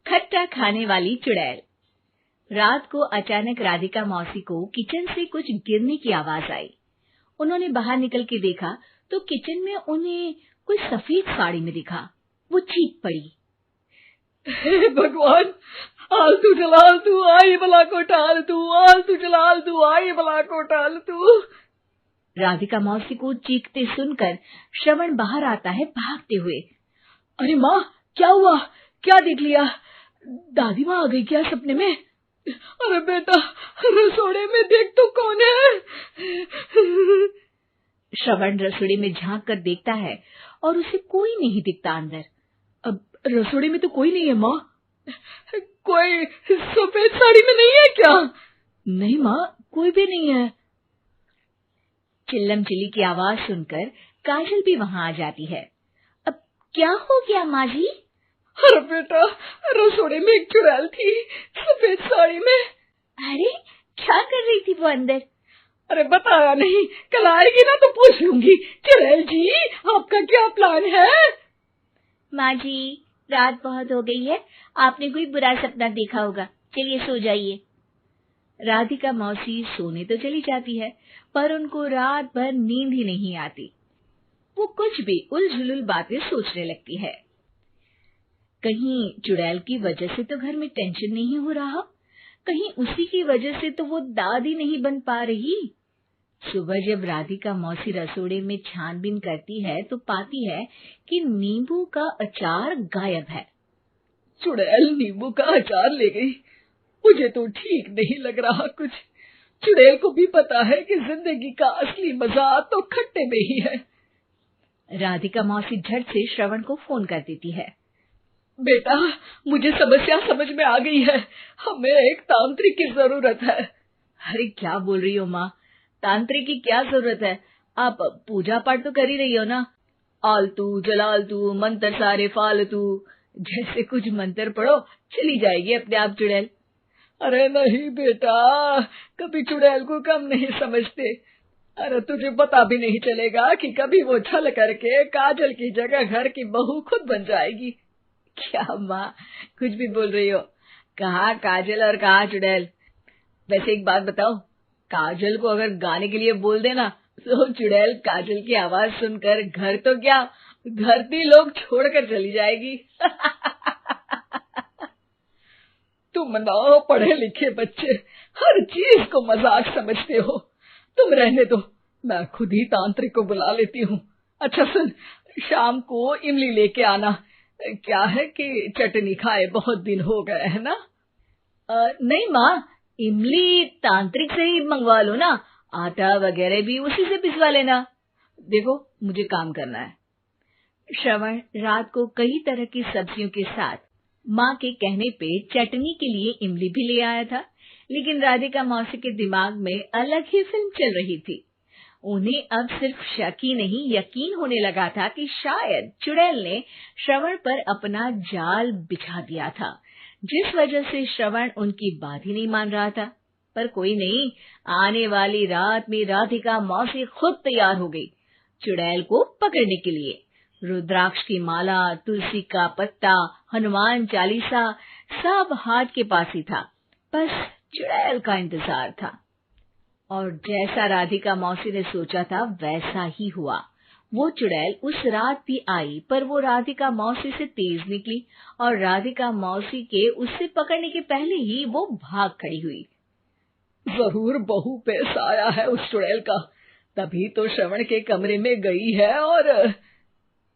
खट्टा खाने वाली चुड़ैल। रात को अचानक राधिका मौसी को किचन से कुछ गिरने की आवाज आई। उन्होंने बाहर निकल के देखा तो किचन में उन्हें कोई सफेद साड़ी में दिखा। वो चीख पड़ी, हे भगवान, आलतू जलाल तू आई भला को टाल तू, आलतू जलाल तू आई भला को टाल तू। राधिका मौसी को चीखते सुनकर श्रवण बाहर आता है भागते हुए। अरे माँ, क्या हुआ? क्या देख लिया? दादी माँ आ गई क्या सपने में? अरे बेटा, रसोड़े में देख तो कौन है? श्रवण रसोड़े में झांक कर देखता है और उसे कोई नहीं दिखता अंदर। अब रसोड़े में तो कोई नहीं है माँ। कोई सफेद साड़ी में नहीं है क्या? नहीं माँ, कोई भी नहीं है। चिल्लम चिल्ली की आवाज सुनकर काजल भी वहां आ जाती है। अब क्या हो गया माँ जी? अरे बेटा, रसोड़े में एक चुड़ैल थी सफेद साड़ी में। अरे क्या कर रही थी वो अंदर? अरे बताया नहीं, कल आएगी ना तो पूछ लूंगी। चुड़ैल जी, आपका क्या प्लान है? माँ जी, रात बहुत हो गई है, आपने कोई बुरा सपना देखा होगा, चलिए सो जाइए। राधिका मौसी सोने तो चली जाती है पर उनको रात भर नींद ही नहीं आती। वो कुछ भी उलझुल बातें सोचने लगती है। कहीं चुड़ैल की वजह से तो घर में टेंशन नहीं हो रहा, कहीं उसी की वजह से तो वो दादी नहीं बन पा रही। सुबह जब राधिका मौसी रसोड़े में छानबीन करती है तो पाती है कि नींबू का अचार गायब है। चुड़ैल नींबू का अचार ले गई, मुझे तो ठीक नहीं लग रहा कुछ। चुड़ैल को भी पता है कि जिंदगी का असली मजा तो खट्टे में ही है। राधिका मौसी झट से श्रवण को फोन कर देती है। बेटा, मुझे समस्या समझ में आ गई है, हमें एक तांत्रिक की जरूरत है। अरे क्या बोल रही हो माँ, तांत्रिक की क्या जरूरत है? आप पूजा पाठ तो कर ही रही हो ना। आलतू जलालतू मंत्र सारे फालतू जैसे कुछ मंत्र पढ़ो, चली जाएगी अपने आप चुड़ैल। अरे नहीं बेटा, कभी चुड़ैल को कम नहीं समझते। अरे तुझे पता भी नहीं चलेगा कि कभी वो छल करके काजल की जगह घर की बहू खुद बन जाएगी। क्या माँ, कुछ भी बोल रही हो? कहाँ काजल और कहाँ चुड़ैल? वैसे एक बात बताओ, काजल को अगर गाने के लिए बोल देना तो चुड़ैल काजल की आवाज सुनकर घर तो क्या, धरती लोग छोड़कर चली जाएगी। तुम ना पढ़े लिखे बच्चे हर चीज को मजाक समझते हो। तुम रहने दो, मैं खुद ही तांत्रिक को बुला लेती हूँ। अच्छा सुन, शाम को इमली लेके आना। क्या है कि चटनी खाए बहुत दिन हो गए है ना? नहीं माँ, इमली तांत्रिक से ही मंगवा लो ना, आटा वगैरह भी उसी से पिसवा लेना। देखो मुझे काम करना है। श्रवण रात को कई तरह की सब्जियों के साथ माँ के कहने पे चटनी के लिए इमली भी ले आया था, लेकिन राधिका मौसी के दिमाग में अलग ही फिल्म चल रही थी। उन्हें अब सिर्फ शक ही नहीं यकीन होने लगा था कि शायद चुड़ैल ने श्रवण पर अपना जाल बिछा दिया था, जिस वजह से श्रवण उनकी बात ही नहीं मान रहा था। पर कोई नहीं, आने वाली रात में राधिका मौसी खुद तैयार हो गई चुड़ैल को पकड़ने के लिए। रुद्राक्ष की माला, तुलसी का पत्ता, हनुमान चालीसा सब हाथ के पास ही था, बस चुड़ैल का इंतजार था। और जैसा राधिका मौसी ने सोचा था वैसा ही हुआ। वो चुड़ैल उस रात भी आई, पर वो राधिका मौसी से तेज निकली और राधिका मौसी के उससे पकड़ने के पहले ही वो भाग खड़ी हुई। जरूर बहू पे साया है उस चुड़ैल का, तभी तो श्रवण के कमरे में गई है। और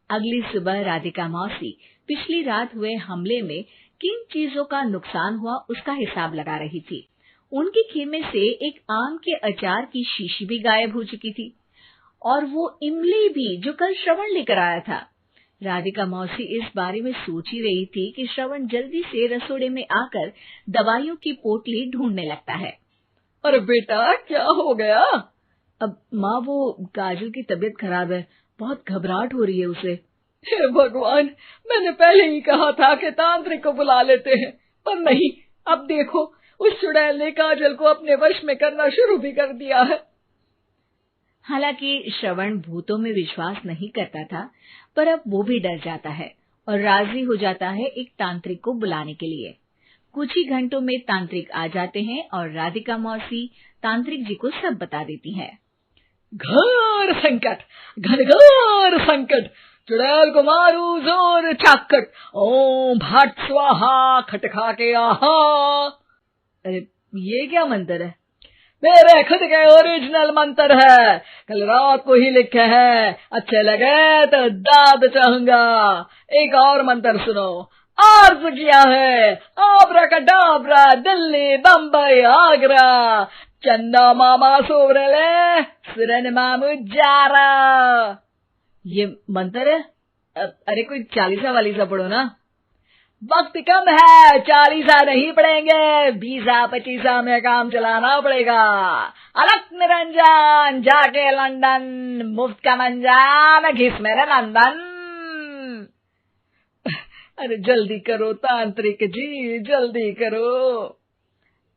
अगली सुबह राधिका मौसी पिछली रात हुए हमले में किन चीजों का नुकसान हुआ उसका हिसाब लगा रही थी। उनके खेमे से एक आम के अचार की शीशी भी गायब हो चुकी थी और वो इमली भी जो कल श्रवण लेकर आया था। राधिका मौसी इस बारे में सोच ही रही थी कि श्रवण जल्दी से रसोड़े में आकर दवाइयों की पोटली ढूंढने लगता है। अरे बेटा, क्या हो गया? अब माँ, वो काजल की तबीयत खराब है, बहुत घबराहट हो रही है उसे। हे भगवान, मैंने पहले ही कहा था कि तांत्रिक को बुला लेते हैं, पर नहीं। अब देखो, उस चुड़ैल ने काजल को अपने वश में करना शुरू भी कर दिया है। हालांकि श्रवण भूतों में विश्वास नहीं करता था, पर अब वो भी डर जाता है और राजी हो जाता है एक तांत्रिक को बुलाने के लिए। कुछ ही घंटों में तांत्रिक आ जाते हैं और राधिका मौसी तांत्रिक जी को सब बता देती है। घोर संकट, घनघोर संकट, चुड़ैल को मारू जोर चाकट, ओम भट स्वाहा खटखा के आहा। अरे ये क्या मंत्र है? मेरे खुद के ओरिजिनल मंत्र है, कल रात को ही लिखे हैं, अच्छे लगे तो दाद चाहूंगा। एक और मंत्र सुनो, अर्ज किया है आब्राकडाब्रा, दिल्ली बम्बई आगरा, चंदा मामा सोवरले सुरन मामू जारा। ये मंत्र है? अरे कोई 40 वालीसा पढ़ो ना। वक्त कम है, 40 नहीं पड़ेंगे, 20-25 में काम चलाना पड़ेगा। अलग निरंजन जाके लंदन, मुफ्त का मंजान घिस मेरे नंदन। अरे जल्दी करो तांत्रिक जी, जल्दी करो।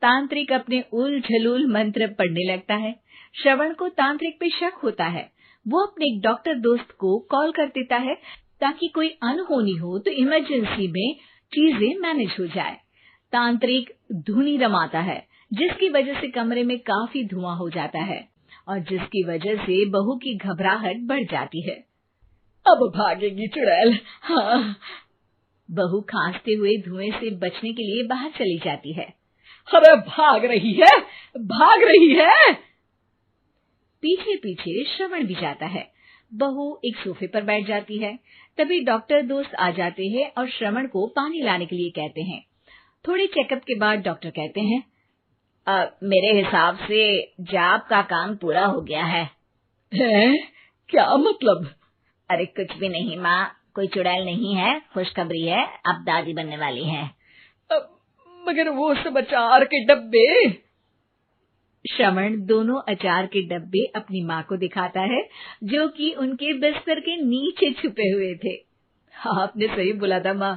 तांत्रिक अपने उल झलूल मंत्र पढ़ने लगता है। श्रवण को तांत्रिक पे शक होता है। वो अपने एक डॉक्टर दोस्त को कॉल कर देता है ताकि कोई अनहोनी हो तो इमरजेंसी में चीजें मैनेज हो जाए। तांत्रिक धुनी रमाता है, जिसकी वजह से कमरे में काफी धुआं हो जाता है और जिसकी वजह से बहू की घबराहट बढ़ जाती है। अब भागेगी चुड़ैल। हाँ। बहू खांसते हुए धुएं से बचने के लिए बाहर चली जाती है। अरे भाग रही है, भाग रही है। पीछे पीछे श्रवण भी जाता है। बहू एक सोफे पर बैठ जाती है। तभी डॉक्टर दोस्त आ जाते हैं और श्रवण को पानी लाने के लिए कहते हैं। थोड़े चेकअप के बाद डॉक्टर कहते हैं, मेरे हिसाब से जाप का काम पूरा हो गया है। क्या मतलब? अरे कुछ भी नहीं माँ, कोई चुड़ैल नहीं है, खुशखबरी है, अब दादी बनने वाली है। मगर वो सब अचार के डब्बे। श्रवण दोनों अचार के डब्बे अपनी माँ को दिखाता है, जो कि उनके बिस्तर के नीचे छुपे हुए थे। आपने सही बोला था माँ,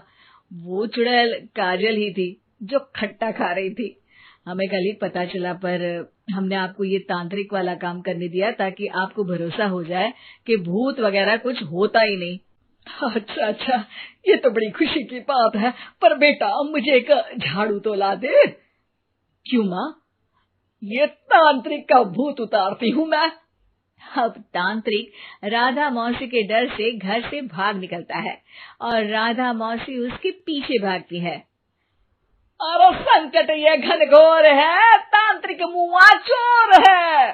वो चुड़ैल काजल ही थी जो खट्टा खा रही थी। हमें कल ही पता चला, पर हमने आपको ये तांत्रिक वाला काम करने दिया ताकि आपको भरोसा हो जाए कि भूत वगैरह कुछ होता ही नहीं। अच्छा अच्छा, ये तो बड़ी खुशी की बात है, पर बेटा मुझे एक झाड़ू तो ला दे। क्यों माँ? ये तांत्रिक का भूत उतारती हूँ मैं। अब तांत्रिक राधा मौसी के डर से घर से भाग निकलता है और राधा मौसी उसके पीछे भागती है। अरे संकट ये घनघोर है, तांत्रिक मुआ चोर है।